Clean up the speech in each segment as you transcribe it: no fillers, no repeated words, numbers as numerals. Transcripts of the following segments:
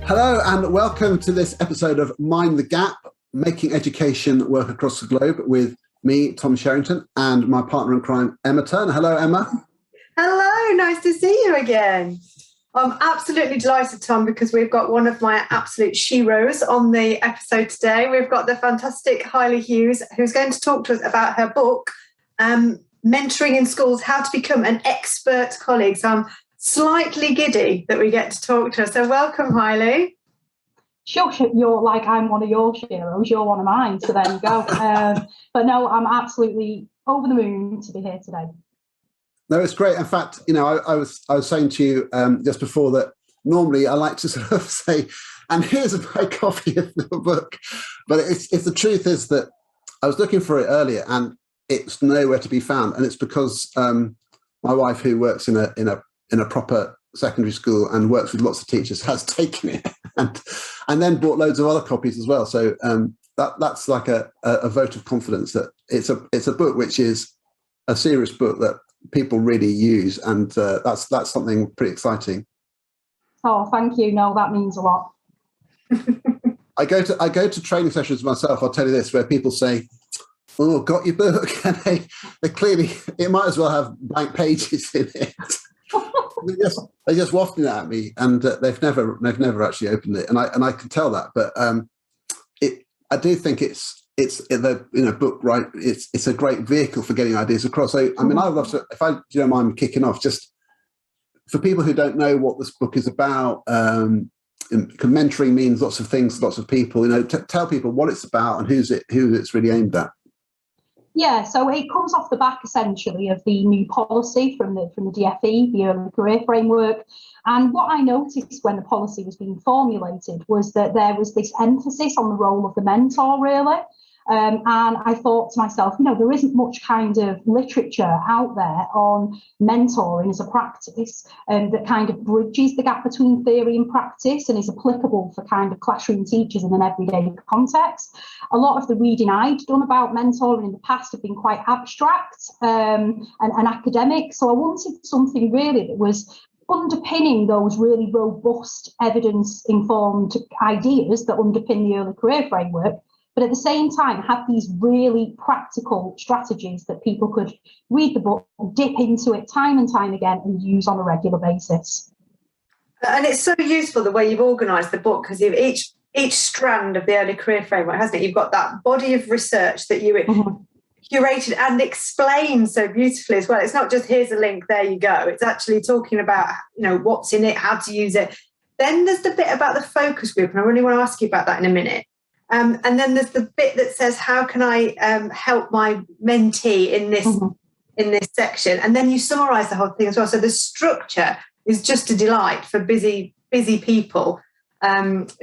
Hello and welcome to this episode of Mind the Gap, making education work across the globe with me, Tom Sherrington, and my partner in crime, Emma Turner. Hello, Emma. Hello, nice to see you again. I'm absolutely delighted, Tom, because we've got one of my absolute sheroes on the episode today. We've got the fantastic Haili Hughes, who's going to talk to us about her book, Mentoring in Schools, How to Become an Expert Colleague. So I'm slightly giddy that we get to talk to her. So welcome, Haili. Shush, you're like, I'm one of your heroes, you're one of mine, so there you go. But no, I'm absolutely over the moon to be here today. No, it's great. In fact, you know, I was saying to you just before that normally I like to sort of say, and here's my copy of the book, but it's the truth is that I was looking for it earlier and it's nowhere to be found, and it's because my wife, who works in a proper secondary school and works with lots of teachers, has taken it and then bought loads of other copies as well. So that's like a vote of confidence that it's a book which is a serious book that people really use, and that's something pretty exciting. Oh, thank you. No, that means a lot. I go to training sessions myself. I'll tell you this, where people say, "Oh, got your book," and they clearly, it might as well have blank pages in it. They're just wafting it at me, and they've never actually opened it, and I can tell that. But I do think it's the book, right? It's a great vehicle for getting ideas across. So I mean, I'd love to, if you don't mind kicking off, just for people who don't know what this book is about. Mentoring means lots of things, lots of people. You know, tell people what it's about and who it's really aimed at. Yeah, so it comes off the back essentially of the new policy from the DFE, the Early Career Framework. And what I noticed when the policy was being formulated was that there was this emphasis on the role of the mentor, really. And I thought to myself, you know, there isn't much kind of literature out there on mentoring as a practice that kind of bridges the gap between theory and practice and is applicable for kind of classroom teachers in an everyday context. A lot of the reading I'd done about mentoring in the past have been quite abstract and academic. So I wanted something really that was underpinning those really robust evidence-informed ideas that underpin the Early Career Framework, but at the same time have these really practical strategies that people could read the book, dip into it time and time again and use on a regular basis. And it's so useful the way you've organised the book, because each strand of the Early Career Framework, hasn't it? You've got that body of research that you curated and explained so beautifully as well. It's not just here's a link, there you go. It's actually talking about, you know, what's in it, how to use it. Then there's the bit about the focus group, and I really want to ask you about that in a minute. And then there's the bit that says, how can I help my mentee in this section? And then you summarise the whole thing as well. So the structure is just a delight for busy people,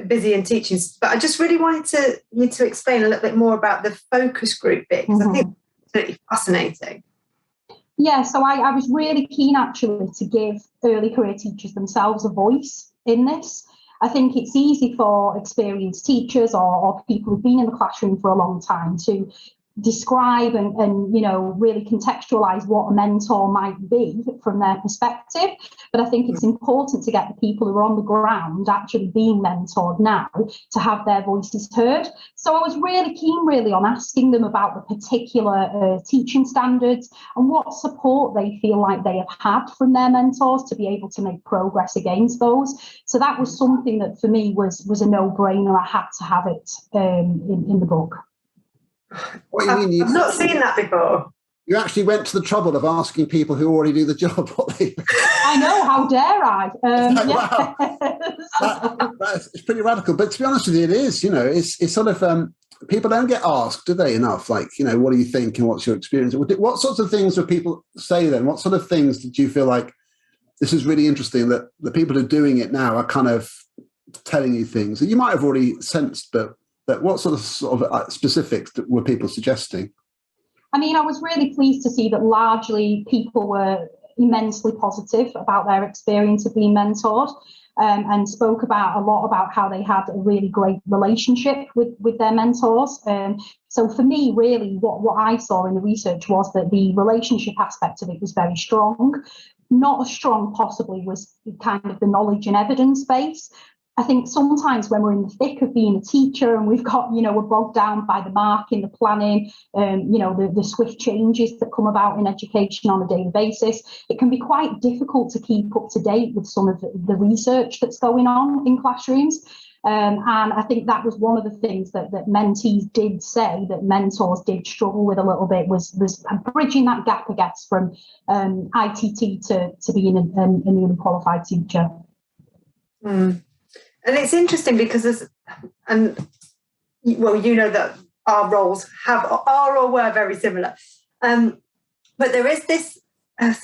busy in teaching. But I just really wanted you to explain a little bit more about the focus group bit, because I think it's really fascinating. Yeah, so I was really keen actually to give early career teachers themselves a voice in this. I think it's easy for experienced teachers or people who've been in the classroom for a long time to describe and you know, really contextualise what a mentor might be from their perspective. But I think it's important to get the people who are on the ground actually being mentored now to have their voices heard. So I was really keen on asking them about the particular teaching standards and what support they feel like they have had from their mentors to be able to make progress against those. So that was something that for me was a no-brainer. I had to have it in the book. What do you mean? I've not seen that before. You actually went to the trouble of asking people who already do the job what they... I know, how dare I? Wow. It's pretty radical. But to be honest with you, it is, you know, it's sort of, people don't get asked, do they, enough? Like, you know, what do you think and what's your experience? What sorts of things would people say then? What sort of things did you feel like, this is really interesting, that the people who are doing it now are kind of telling you things that you might have already sensed, but what sort of specifics were people suggesting? I mean, I was really pleased to see that largely people were immensely positive about their experience of being mentored, and spoke a lot about how they had a really great relationship with their mentors. So for me, really, what I saw in the research was that the relationship aspect of it was very strong. Not as strong possibly was kind of the knowledge and evidence base, I think sometimes when we're in the thick of being a teacher and we've got, we're bogged down by the marking, the planning, the swift changes that come about in education on a daily basis, it can be quite difficult to keep up to date with some of the research that's going on in classrooms. And I think that was one of the things that mentees did say that mentors did struggle with a little bit was bridging that gap, I guess, from ITT to being a newly qualified teacher. And it's interesting because that our roles are or were very similar. But there is this as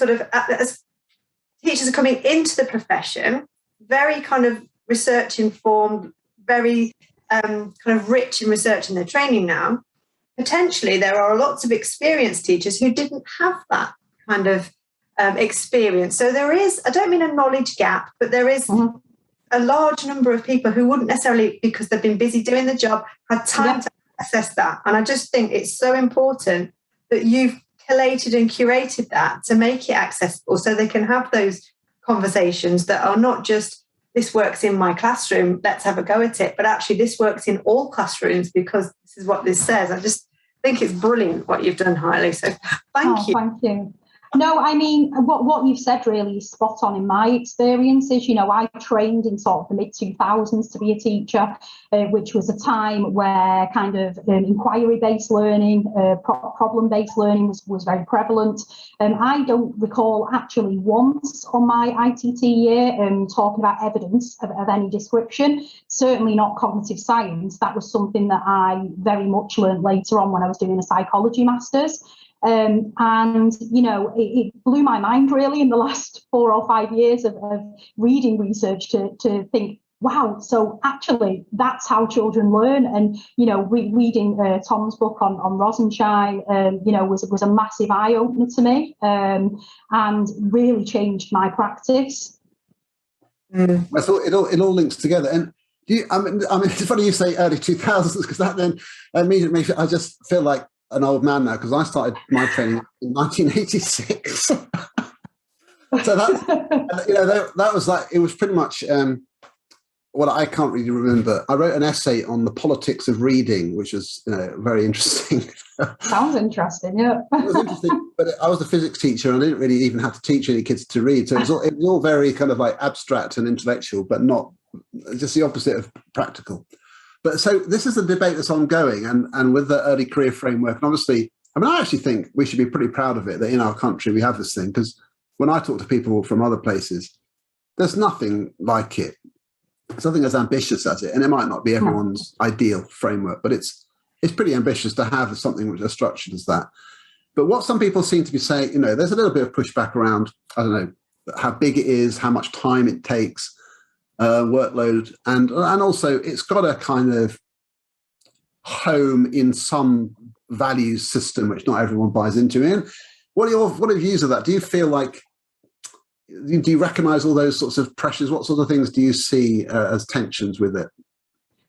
teachers are coming into the profession, very kind of research informed, very kind of rich in research in their training now. Potentially, there are lots of experienced teachers who didn't have that kind of experience. So there is, I don't mean a knowledge gap, but there is a large number of people who wouldn't necessarily, because they've been busy doing the job, had time to access that. And I just think it's so important that you've collated and curated that to make it accessible so they can have those conversations that are not just, this works in my classroom, let's have a go at it, but actually this works in all classrooms because this is what this says. I just think it's brilliant what you've done, Haili. So thank you. Thank you. No, I mean, what you've said really is spot on in my experiences. I trained in sort of the mid-2000s to be a teacher, which was a time where kind of inquiry-based learning, problem-based learning was very prevalent. I don't recall actually once on my ITT year talking about evidence of any description, certainly not cognitive science. That was something that I very much learned later on when I was doing a psychology master's. And it blew my mind really in the last 4 or 5 years of reading research to think, wow, so actually that's how children learn. And reading Tom's book on Rosenshine was a massive eye opener to me, and really changed my practice. I thought it all links together. And I mean it's funny you say early 2000s because that then immediately makes I just feel like an old man now because I started my training in 1986. So that was like, it was pretty much what I can't really remember. I wrote an essay on the politics of reading, which was very interesting. Sounds interesting, yeah. It was interesting, but I was a physics teacher and I didn't really even have to teach any kids to read. So it was all very kind of like abstract and intellectual, but not just the opposite of practical. But so this is a debate that's ongoing and with the early career framework. And obviously, I actually think we should be pretty proud of it that in our country we have this thing, because when I talk to people from other places, there's nothing like it. There's nothing as ambitious as it. And it might not be everyone's ideal framework, but it's pretty ambitious to have something which is structured as that. But what some people seem to be saying, there's a little bit of pushback around, I don't know, how big it is, how much time it takes, workload, and also it's got a kind of home in some values system which not everyone buys into. And what are your views of that? Do you feel like, do you recognise all those sorts of pressures? What sort of things do you see as tensions with it?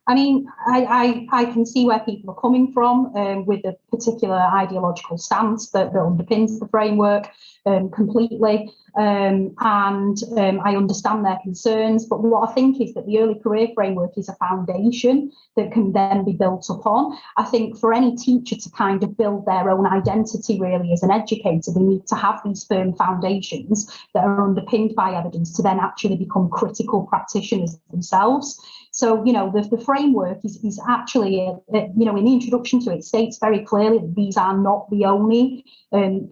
I mean, I can see where people are coming from with a particular ideological stance that underpins the framework completely. And I understand their concerns. But what I think is that the early career framework is a foundation that can then be built upon. I think for any teacher to kind of build their own identity really as an educator, they need to have these firm foundations that are underpinned by evidence to then actually become critical practitioners themselves. So, the framework is actually, in the introduction to it, states very clearly that these are not the only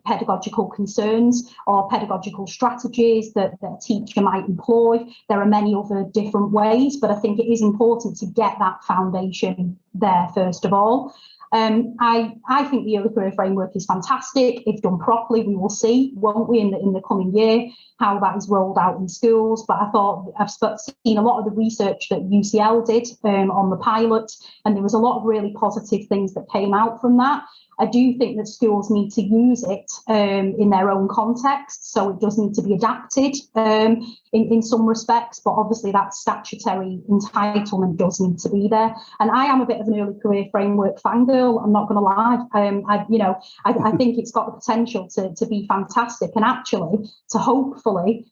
pedagogical concerns or pedagogical strategies that a teacher might employ. There are many other different ways, but I think it is important to get that foundation there first of all. I think the early career framework is fantastic. If done properly, we will see, won't we, in the coming year, how that is rolled out in schools. But I thought I've seen a lot of the research that UCL did on the pilot, and there was a lot of really positive things that came out from that. I do think that schools need to use it in their own context, so it does need to be adapted in some respects, but obviously that statutory entitlement does need to be there. And I am a bit of an early career framework fangirl, I'm not going to lie. I think it's got the potential to be fantastic, and actually to hopefully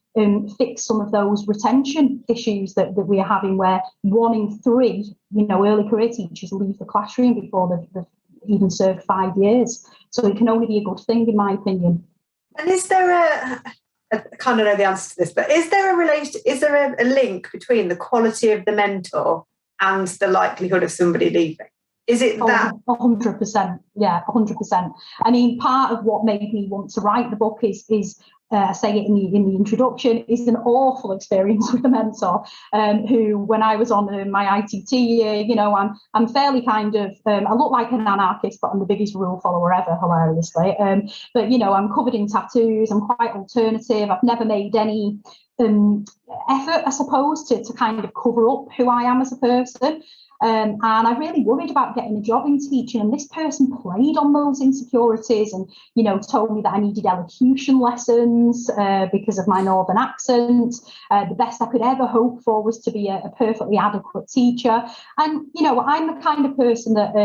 fix some of those retention issues that we are having, where 1 in 3, early career teachers leave the classroom before they've even served 5 years. So it can only be a good thing, in my opinion. And is there I kind of know the answer to this, but is there a link between the quality of the mentor and the likelihood of somebody leaving? Is it that? 100%. Yeah, 100%. I mean, part of what made me want to write the book is I say it in the introduction, is an awful experience with a mentor who, when I was on my ITT year, I'm fairly kind of, I look like an anarchist, but I'm the biggest rule follower ever, hilariously. But, I'm covered in tattoos, I'm quite alternative, I've never made any effort, I suppose, to kind of cover up who I am as a person. And I really worried about getting a job in teaching, and this person played on those insecurities and, told me that I needed elocution lessons because of my northern accent. The best I could ever hope for was to be a perfectly adequate teacher. And, I'm the kind of person that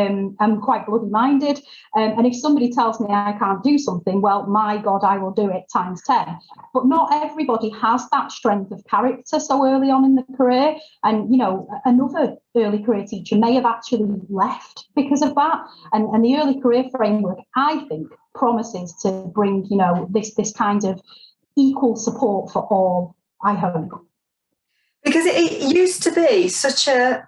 I'm quite bloody minded. And if somebody tells me I can't do something, well, my God, I will do it times 10. But not everybody has that strength of character so early on in the career. And, another early career teacher may have actually left because of that. And the early career framework, I think, promises to bring, this kind of equal support for all, I hope. Because it used to be such a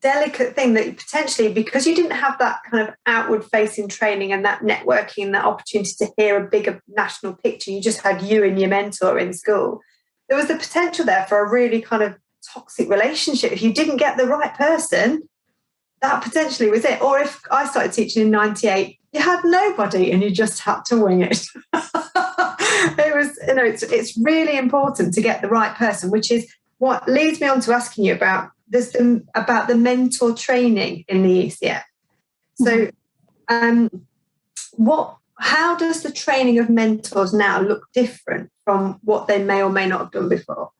delicate thing that potentially, because you didn't have that kind of outward facing training and that networking and that opportunity to hear a bigger national picture, you just had you and your mentor in school. There was the potential there for a really kind of toxic relationship. If you didn't get the right person, that potentially was it. Or if I started teaching in 98, you had nobody and you just had to wing it. It was, it's really important to get the right person, which is what leads me on to asking you about this, about the mentor training in the ECF. So how does the training of mentors now look different from what they may or may not have done before?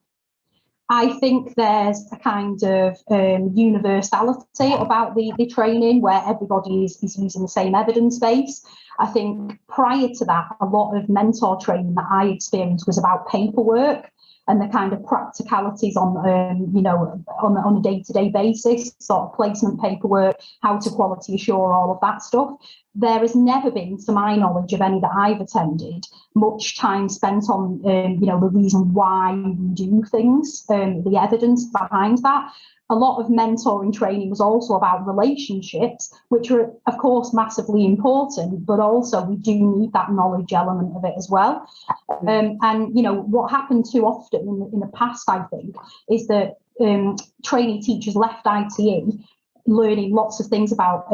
I think there's a kind of universality about the training where everybody is using the same evidence base. I think prior to that, a lot of mentor training that I experienced was about paperwork and the kind of practicalities on a day-to-day basis, sort of placement paperwork, how to quality assure, all of that stuff. There has never been, to my knowledge, of any that I've attended, much time spent on, the reason why we do things, the evidence behind that. A lot of mentoring training was also about relationships, which are, of course, massively important, but also we do need that knowledge element of it as well. And, what happened too often in the past, I think, is that trainee teachers left ITE learning lots of things about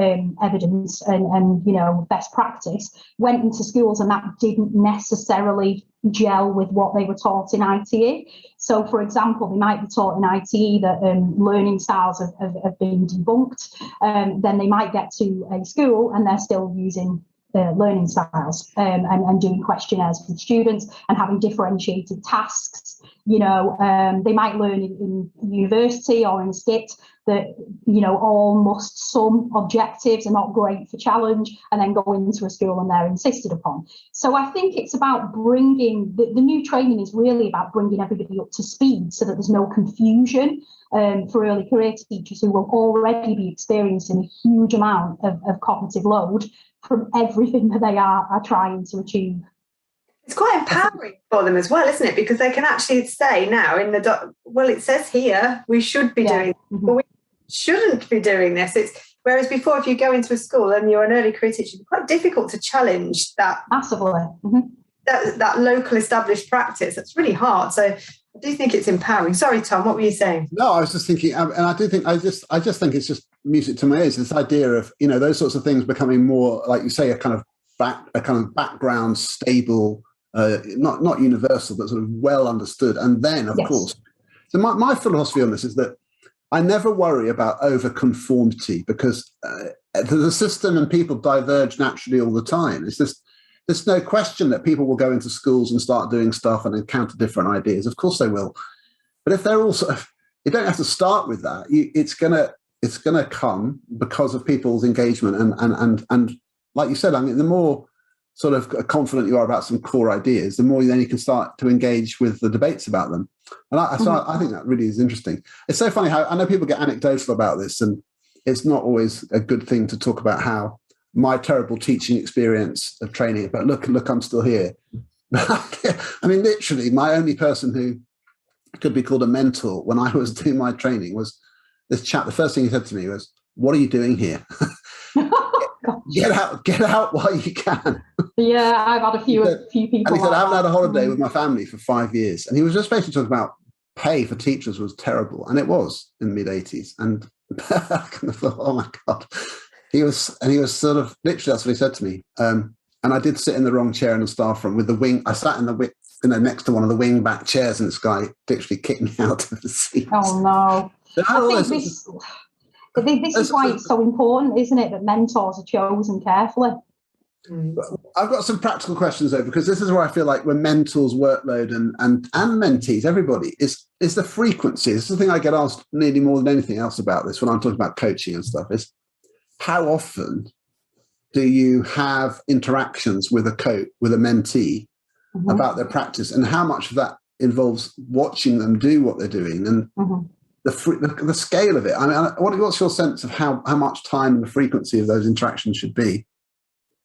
evidence and best practice, went into schools and that didn't necessarily gel with what they were taught in ITE. So, for example, they might be taught in ITE that learning styles have been debunked. Then they might get to a school and they're still using learning styles and doing questionnaires with students and having differentiated tasks. They might learn in university or in SCIT that, all must sum objectives are not great for challenge, and then go into a school and they're insisted upon. So I think it's about bringing, the new training is really about bringing everybody up to speed so that there's no confusion for early career teachers who will already be experiencing a huge amount of cognitive load from everything that they are trying to achieve. It's quite empowering for them as well, isn't it? Because they can actually say now in the it says here we should be doing, but we shouldn't be doing this. Whereas before, if you go into a school and you're an early career teacher, it's quite difficult to challenge that massively. That local established practice. That's really hard. So I do think it's empowering. Sorry, Tom, what were you saying? No, I was just thinking, and I just think it's just music to my ears. This idea of those sorts of things becoming more, like you say, a kind of background stable. Not universal, but sort of well understood. And then, of course, so my philosophy on this is that I never worry about over conformity because the system and people diverge naturally all the time. It's just, there's no question that people will go into schools and start doing stuff and encounter different ideas. Of course they will. But if they're also, you don't have to start with that. It's gonna come because of people's engagement and like you said, I mean, the more sort of confident you are about some core ideas, the more then you can start to engage with the debates about them. And I think that really is interesting. It's so funny how I know people get anecdotal about this, and it's not always a good thing to talk about how my terrible teaching experience of training, but look, I'm still here. I mean, literally, my only person who could be called a mentor when I was doing my training was this chap. The first thing he said to me was, "What are you doing here? Get out while you can." Yeah, I've had a few people. And he said, "I haven't had a holiday with my family for 5 years." And he was just basically talking about pay for teachers was terrible, and it was in the mid-80s. And I kind of thought, oh my God. He was sort of, literally, that's what he said to me. And I did sit in the wrong chair in the staff room with the wing. I sat in the next to one of the wing back chairs, and this guy literally kicked me out of the seat. Oh no! I think this is why it's so important, isn't it, that mentors are chosen carefully. I've got some practical questions though, because this is where I feel like when mentors' workload and mentees, everybody is the frequency. This is the thing I get asked nearly more than anything else about this when I'm talking about coaching and stuff, is how often do you have interactions with a mentee about their practice, and how much of that involves watching them do what they're doing, and the scale of it. I mean, what's your sense of how much time and the frequency of those interactions should be?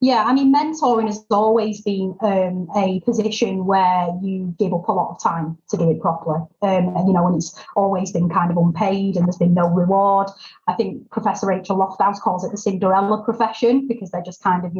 Yeah, I mean, mentoring has always been a position where you give up a lot of time to do it properly. And it's always been kind of unpaid, and there's been no reward. I think Professor Rachel Lofthouse calls it the Cinderella profession, because they're just kind of,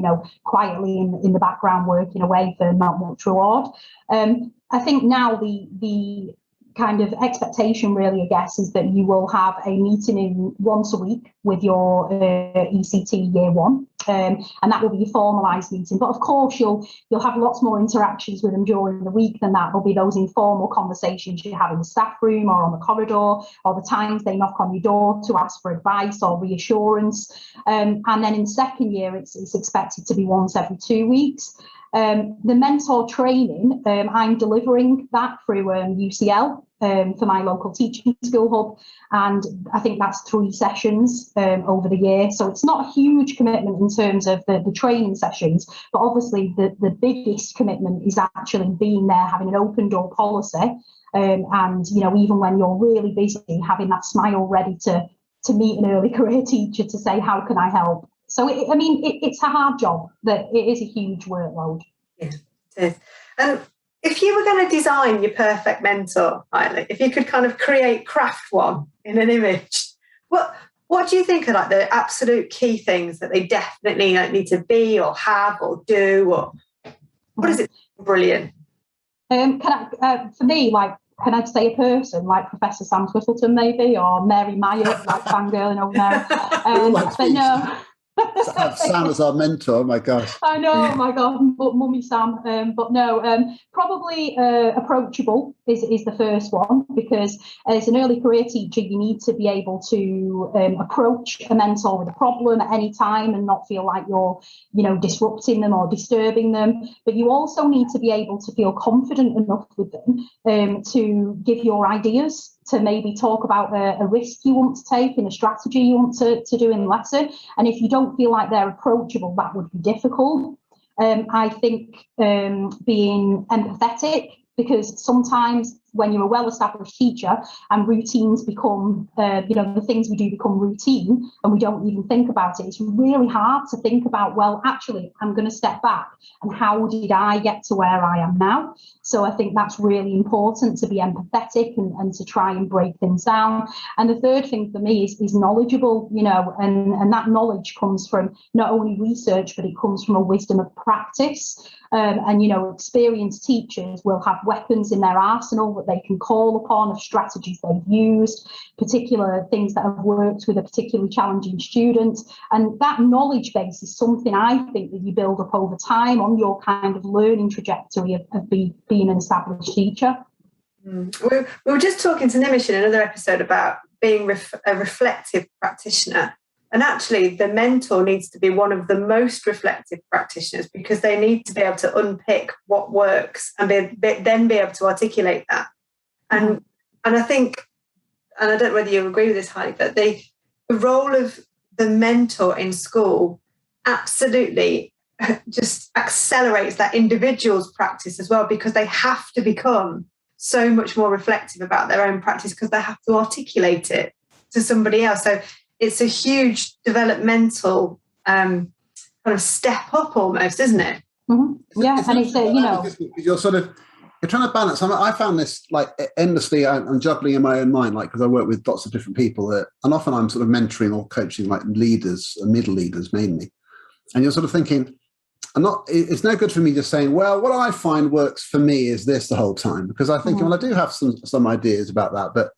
quietly in the background working away for not much reward. I think now the kind of expectation really, I guess, is that you will have a meeting once a week with your ECT year one, and that will be a formalised meeting. But of course, you'll have lots more interactions with them during the week than that. There'll be those informal conversations you have in the staff room or on the corridor, or the times they knock on your door to ask for advice or reassurance. And then in second year, it's expected to be once every 2 weeks. The mentor training, I'm delivering that through UCL for my local teaching school hub, and I think that's 3 sessions over the year. So it's not a huge commitment in terms of the training sessions, but obviously the biggest commitment is actually being there, having an open door policy, and even when you're really busy, having that smile ready to meet an early career teacher to say, how can I help? So, it's a hard job, but it is a huge workload. Yeah, it is. If you were going to design your perfect mentor, Haili, if you could kind of craft one in an image, what do you think are like the absolute key things that they definitely need to be or have or do? Or what is it? Brilliant. For me, can I say a person like Professor Sam Twittleton maybe, or Mary Myatt, like fangirling over there? But no. To have Sam as our mentor, oh my gosh. I know, oh my God, but mummy Sam. But no, probably approachable is the first one, because as an early career teacher, you need to be able to approach a mentor with a problem at any time and not feel like you're, disrupting them or disturbing them. But you also need to be able to feel confident enough with them to give your ideas, to maybe talk about a risk you want to take and a strategy you want to do in the lesson. And if you don't feel like they're approachable, that would be difficult. I think being empathetic, because sometimes when you're a well-established teacher and routines become, the things we do become routine and we don't even think about it, it's really hard to think about, well, actually, I'm going to step back and how did I get to where I am now? So I think that's really important, to be empathetic and to try and break things down. And the third thing for me is knowledgeable, and that knowledge comes from not only research, but it comes from a wisdom of practice. And experienced teachers will have weapons in their arsenal that they can call upon, of strategies they've used, particular things that have worked with a particularly challenging student. And that knowledge base is something I think that you build up over time on your kind of learning trajectory of being an established teacher. We were just talking to Nimish in another episode about being a reflective practitioner. And actually, the mentor needs to be one of the most reflective practitioners, because they need to be able to unpick what works and then be able to articulate that. And I think, and I don't know whether you agree with this, Haili, but the role of the mentor in school absolutely just accelerates that individual's practice as well, because they have to become so much more reflective about their own practice, because they have to articulate it to somebody else. So it's a huge developmental kind of step up almost, isn't it? Mm-hmm. Yeah, and it's you're trying to balance. I found this like endlessly. I'm juggling in my own mind, like, because I work with lots of different people, and often I'm sort of mentoring or coaching like leaders, middle leaders mainly. And you're sort of thinking, it's no good for me just saying, well, what I find works for me is this the whole time, because I think, well, I do have some ideas about that, but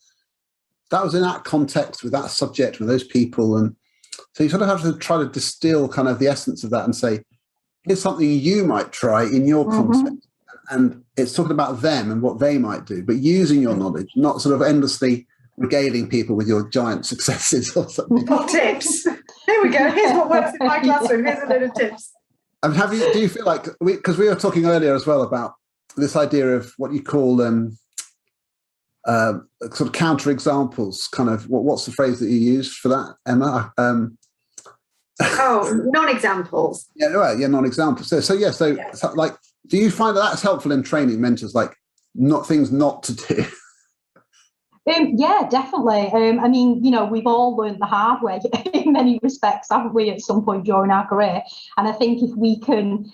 that was in that context with that subject with those people. And so you sort of have to try to distill kind of the essence of that and say, here's something you might try in your context. And it's talking about them and what they might do, but using your knowledge, not sort of endlessly regaling people with your giant successes or something. Or tips. Here we go. Here's what works in my classroom. Here's a load of tips. And do you feel like, because we were talking earlier as well about this idea of what you call sort of counter examples, kind of what's the phrase that you use for that, Emma? Non-examples. Yeah, right. Yeah, non-examples. So like, do you find that's helpful in training mentors, like things not to do? Yeah, definitely. I mean, we've all learned the hard way in many respects, haven't we, at some point during our career? And I think if we can,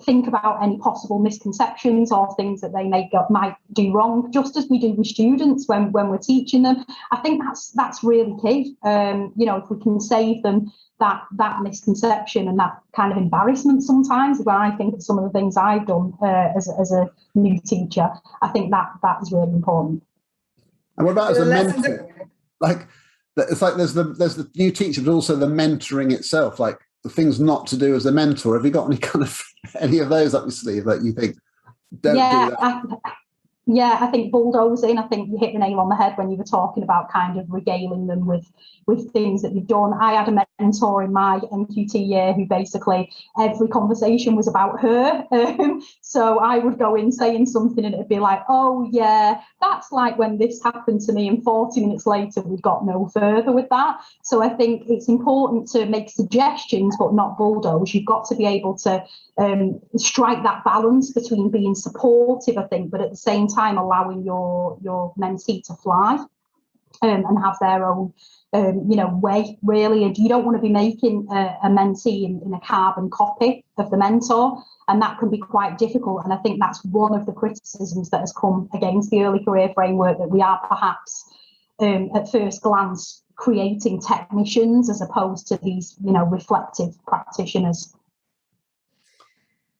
think about any possible misconceptions or things that they might do wrong, just as we do with students when we're teaching them, I think that's really key. If we can save them that misconception and that kind of embarrassment sometimes, when I think of some of the things I've done as a new teacher, I think that is really important. And what about as a mentor? Like, it's like there's the new teacher, but also the mentoring itself, like the things not to do as a mentor. Have you got any of those up your sleeve that you think don't do that? I think bulldozing. I think you hit the nail on the head when you were talking about kind of regaling them with things that you've done. I had a mentor in my NQT year who basically every conversation was about her. So I would go in saying something and it'd be like, oh yeah, that's like when this happened to me, and 40 minutes later we got no further with that. So I think it's important to make suggestions but not bulldoze. You've got to be able to strike that balance between being supportive, I think, but at the same time allowing your mentee to fly and have their own way, really. And you don't want to be making a mentee in a carbon copy of the mentor, and that can be quite difficult. And I think that's one of the criticisms that has come against the early career framework, that we are perhaps at first glance creating technicians as opposed to these reflective practitioners.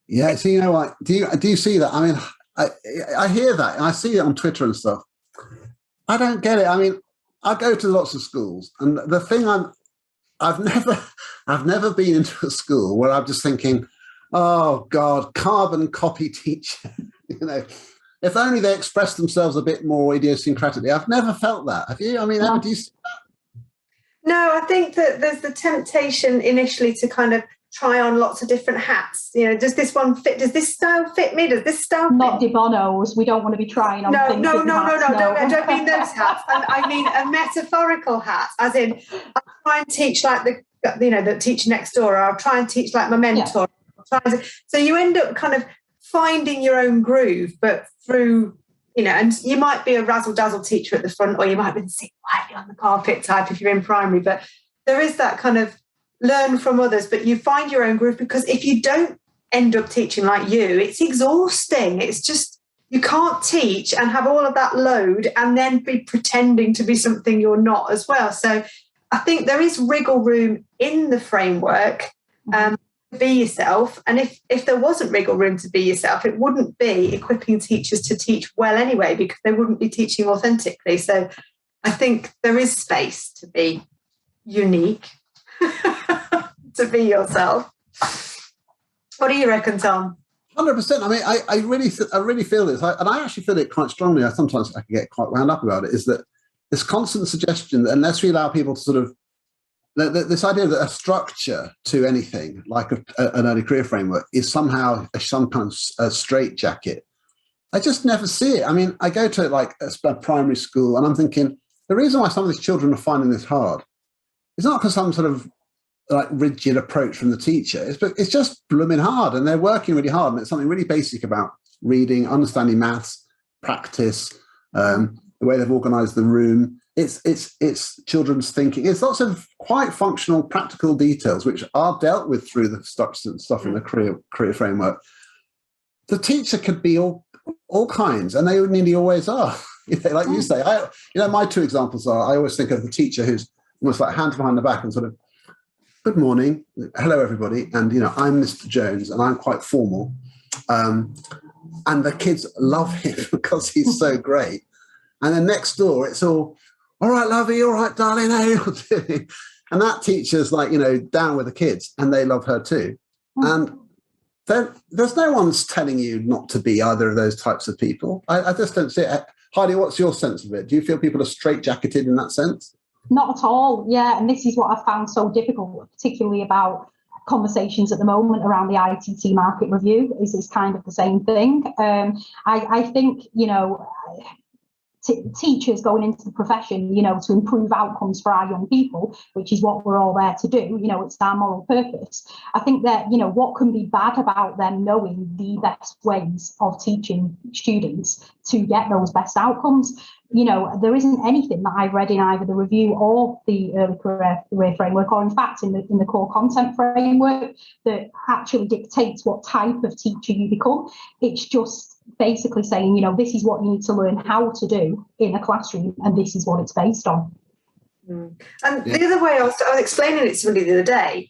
Yeah, so what? Do you see that? I mean, I hear that, and I see it on Twitter and stuff. I don't get it. I mean, I go to lots of schools, and the thing I've never been into a school where I'm just thinking, oh God, carbon copy teacher. If only they expressed themselves a bit more idiosyncratically. I've never felt that. Have you? I mean, Emma, do you see that? No, I think that there's the temptation initially to kind of try on lots of different hats. Does this one fit? Does this style fit me? Does this style fit? Not de Bonos. We don't want to be trying on things. No. I don't mean those hats. I mean a metaphorical hat, as in I'll try and teach like the teacher next door, or I'll try and teach like my mentor. Yeah. So you end up kind of finding your own groove, but through, and you might be a razzle-dazzle teacher at the front, or you might be the sit quietly on the carpet type if you're in primary, but there is that kind of learn from others, but you find your own groove, because if you don't end up teaching like you, it's exhausting. It's just, you can't teach and have all of that load and then be pretending to be something you're not as well. So I think there is wriggle room in the framework to be yourself. And if there wasn't wriggle room to be yourself, it wouldn't be equipping teachers to teach well anyway, because they wouldn't be teaching authentically. So I think there is space to be unique. To be yourself. What do you reckon, Tom? 100%. I mean, I really feel this, and I actually feel it quite strongly. Sometimes I can get quite wound up about it. Is that this constant suggestion that unless we allow people to sort of this idea that a structure to anything, like an early career framework, is somehow some kind of a straitjacket. I just never see it. I mean, I go to like a primary school and I'm thinking, the reason why some of these children are finding this hard is not because some sort of like rigid approach from the teacher. It's just blooming hard, and they're working really hard, and it's something really basic about reading, understanding maths, practice, the way they've organised the room. It's children's thinking. It's lots of quite functional, practical details which are dealt with through the structures and stuff in the career framework. The teacher could be all kinds, and they nearly always are. Like you say, my two examples are, I always think of the teacher who's almost like hands behind the back and sort of, good morning, hello everybody, and I'm Mr. Jones, and I'm quite formal, and the kids love him because he's so great. And then next door, it's all right, lovey, all right, darling, how you doing? And that teacher's like, down with the kids, and they love her too. And there's no one's telling you not to be either of those types of people. I just don't see it. Haili, what's your sense of it? Do you feel people are straitjacketed in that sense? Not at all, yeah. And this is what I found so difficult, particularly about conversations at the moment around the ITT market review, is kind of the same thing. I think, teachers going into the profession, to improve outcomes for our young people, which is what we're all there to do, it's our moral purpose. I think that, what can be bad about them knowing the best ways of teaching students to get those best outcomes? There isn't anything that I've read in either the review or the early career framework, or in fact in the core content framework, that actually dictates what type of teacher you become. It's just basically saying, this is what you need to learn how to do in a classroom, and this is what it's based on. And the other way I was explaining it to somebody the other day,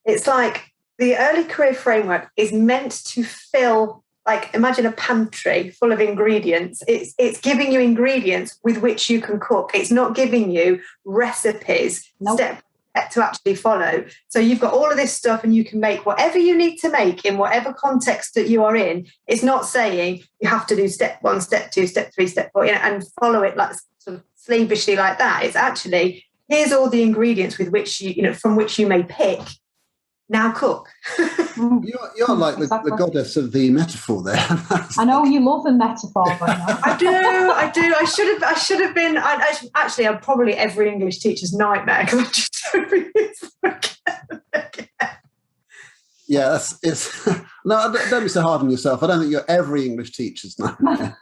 it's like the early career framework is meant to fill, like, imagine a pantry full of ingredients. It's giving you ingredients with which you can cook. It's not giving you recipes step to actually follow. So you've got all of this stuff, and you can make whatever you need to make in whatever context that you are in. It's not saying you have to do step 1, step 2, step 3, step 4, and follow it like sort of slavishly like that. It's actually, here's all the ingredients with which from which you may pick. Now cook. You're like the goddess of the metaphor there. I know you love a metaphor right now. I do. I should have been. Actually, I'm probably every English teacher's nightmare, because I just forget. Yeah, it's no. Don't be so hard on yourself. I don't think you're every English teacher's nightmare.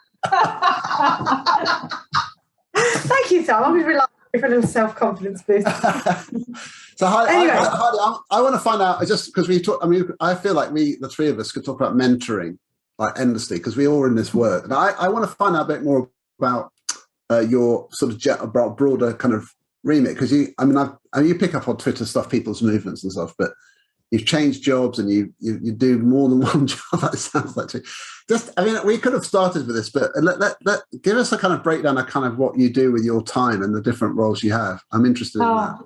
Thank you, Sam. I'm going to rely for a little self-confidence boost. So Anyway. I want to find out, just because we've talked, I feel like the three of us could talk about mentoring like endlessly, because we all are in this work. And I want to find out a bit more about your sort of broader kind of remit, because you pick up on Twitter stuff, people's movements and stuff, but you've changed jobs and you do more than one job. That sounds like too. We could have started with this, but let give us a kind of breakdown of kind of what you do with your time and the different roles you have. I'm interested in that.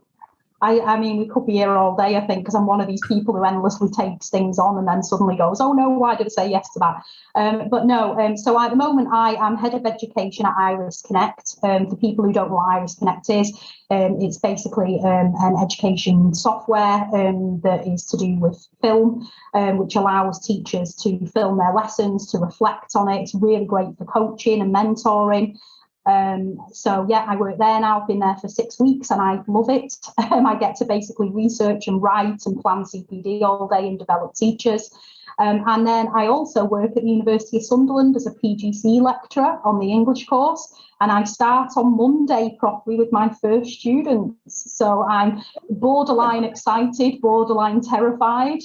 We could be here all day, I think, because I'm one of these people who endlessly takes things on and then suddenly goes, oh no, why did I say yes to that? But no, so at the moment I am head of education at Iris Connect. For people who don't know what Iris Connect is, it's basically an education software that is to do with film, which allows teachers to film their lessons, to reflect on it. It's really great for coaching and mentoring. I work there now. I've been there for 6 weeks and I love it. I get to basically research and write and plan CPD all day and develop teachers. And then I also work at the University of Sunderland as a PGC lecturer on the English course. And I start on Monday properly with my first students. So I'm borderline excited, borderline terrified.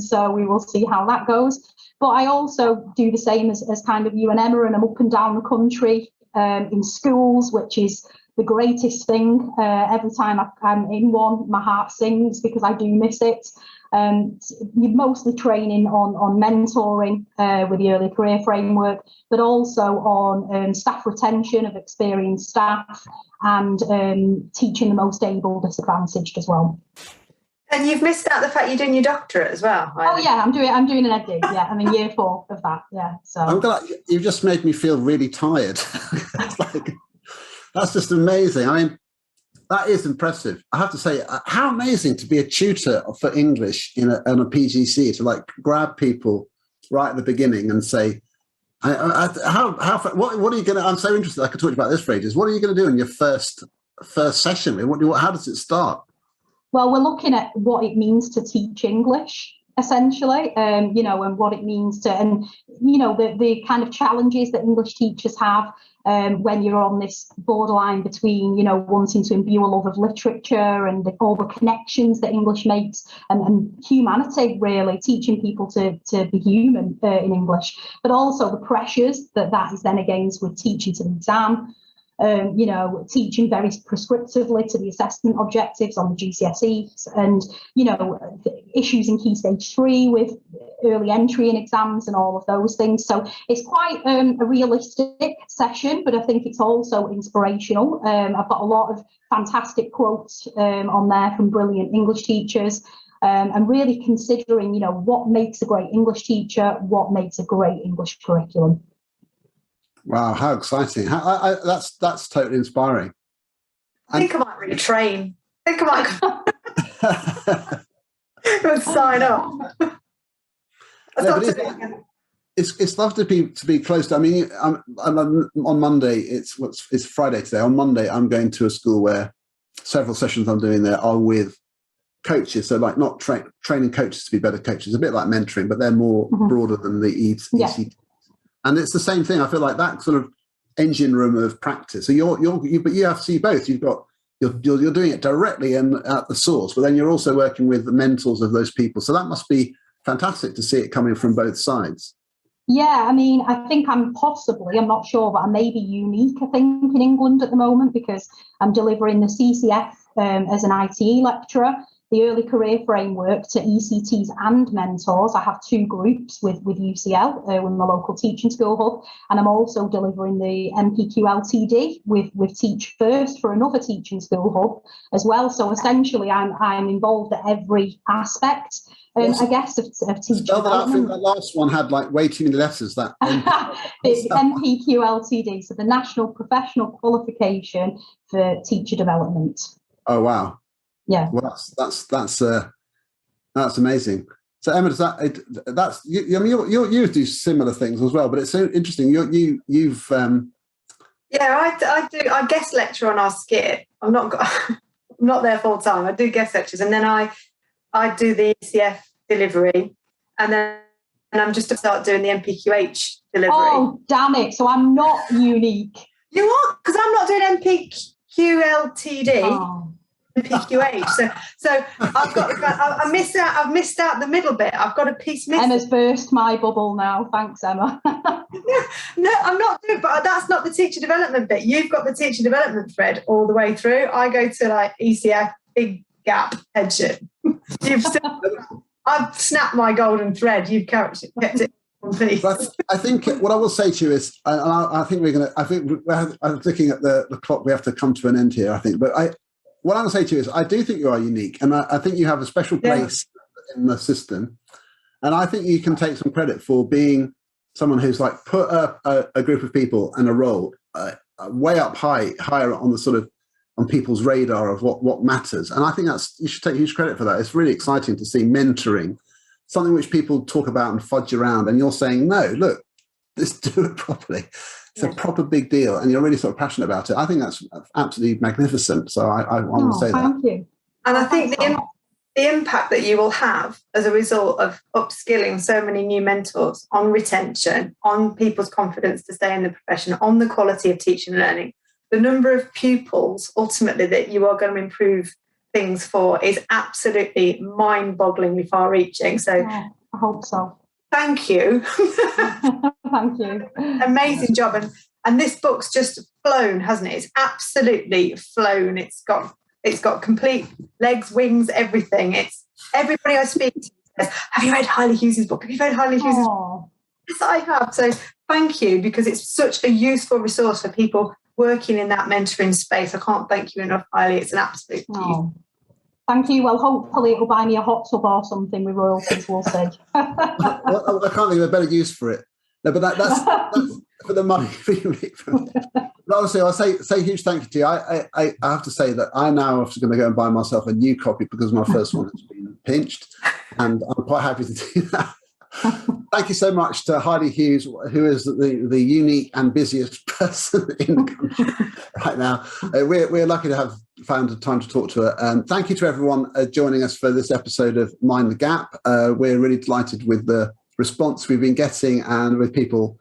So we will see how that goes. But I also do the same as kind of you and Emma, and I'm up and down the country. In schools, which is the greatest thing. Every time I'm in one, my heart sings because I do miss it. You're mostly training on mentoring with the early career framework, but also on staff retention of experienced staff and teaching the most able disadvantaged as well. And you've missed out the fact you're doing your doctorate as well. Oh yeah, I'm doing an ed.D. Yeah, I'm in year 4 of that. Yeah, so I'm glad you've just made me feel really tired. That's just amazing. That is impressive. I have to say, how amazing to be a tutor for English on a PGC, to like grab people right at the beginning and say, what are you going to, I'm so interested, I could talk to you about this for ages. What are you going to do in your first session? How does it start? Well, we're looking at what it means to teach English, essentially, and what it means to, and, the kind of challenges that English teachers have when you're on this borderline between, wanting to imbue a love of literature and all the connections that English makes and humanity, really, teaching people to be human in English, but also the pressures that is then against with teaching to the exam. Teaching very prescriptively to the assessment objectives on the GCSEs, and the issues in Key Stage 3 with early entry in exams and all of those things. So it's quite a realistic session, but I think it's also inspirational. I've got a lot of fantastic quotes on there from brilliant English teachers. And really considering, what makes a great English teacher, what makes a great English curriculum. Wow, how exciting. That's totally inspiring. I think I might retrain. I think I might sign up. It's lovely to be close to. I mean, I'm on Monday. It's Friday today. On Monday, I'm going to a school where several sessions I'm doing there are with coaches. So like not training coaches to be better coaches, a bit like mentoring, but they're more broader than the ECT. And it's the same thing. I feel like that sort of engine room of practice. So but you have to see both. You're doing it directly and at the source, but then you're also working with the mentors of those people. So that must be fantastic to see it coming from both sides. Yeah, I mean, I think I'm not sure, but I may be unique, I think, in England at the moment, because I'm delivering the CCF as an ITE lecturer, the early career framework to ECTs and mentors. I have 2 groups with UCL, with my local teaching school hub, and I'm also delivering the MPQ LTD with Teach First for another teaching school hub as well. So essentially, I'm involved at every aspect, I guess, of teaching development. I think the last one had like way too many letters. That it's MPQ LTD, so the National Professional Qualification for Teacher Development. Oh wow. Yeah, well, that's amazing. So Emma, that's you? I mean, you do similar things as well, but it's so interesting. You've yeah, I do. I guest lecture on our skit. I'm not there full time. I do guest lectures, and then I do the ECF delivery, and then I'm just to start doing the MPQH delivery. Oh damn it! So I'm not unique. You are, because I'm not doing MPQ LTD. Oh. PQH. So I've missed out the middle bit. I've got a piece missing. Emma's burst my bubble now. Thanks, Emma. No, I'm not doing, but that's not the teacher development bit. You've got the teacher development thread all the way through. I go to like ECF, big gap, headship. I've snapped my golden thread. You've kept it. I think what I will say to you is, I think I'm looking at the clock. We have to come to an end here, I think. But what I'm going to say to you is, I do think you are unique, and I think you have a special place in the system. And I think you can take some credit for being someone who's like put a group of people and a role way up higher on the sort of on people's radar of what matters. And I think you should take huge credit for that. It's really exciting to see mentoring, something which people talk about and fudge around, and you're saying, no, look, let's do it properly. It's a proper big deal, and you're really sort of passionate about it. I think that's absolutely magnificent. So I want to say that. Thank you. And I think the impact that you will have as a result of upskilling so many new mentors on retention, on people's confidence to stay in the profession, on the quality of teaching and learning, the number of pupils ultimately that you are going to improve things for is absolutely mind-bogglingly far-reaching. So I hope so. Thank you. Thank you. Amazing job. And this book's just flown, hasn't it? It's absolutely flown. It's got complete legs, wings, everything. It's everybody I speak to says, have you read Haili Hughes' book? Have you read Haili Hughes' book? Yes, I have. So thank you, because it's such a useful resource for people working in that mentoring space. I can't thank you enough, Haili. It's an absolute beauty. Thank you. Well, hopefully it'll buy me a hot tub or something with royalties, we'll see. Well, I can't think of a better use for it. No, but that's for the money. Honestly, I'll say a huge thank you to you. I have to say that I now am going to go and buy myself a new copy because my first one has been pinched, and I'm quite happy to do that. Thank you so much to Haili Hughes, who is the unique and busiest person in the country right now. We're lucky to have found the time to talk to her. Thank you to everyone joining us for this episode of Mind the Gap. We're really delighted with the response we've been getting and with people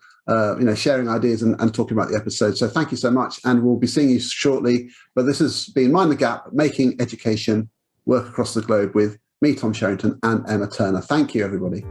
sharing ideas and talking about the episode. So thank you so much, and we'll be seeing you shortly. But this has been Mind the Gap, making education work across the globe with me, Tom Sherrington, and Emma Turner. Thank you, everybody.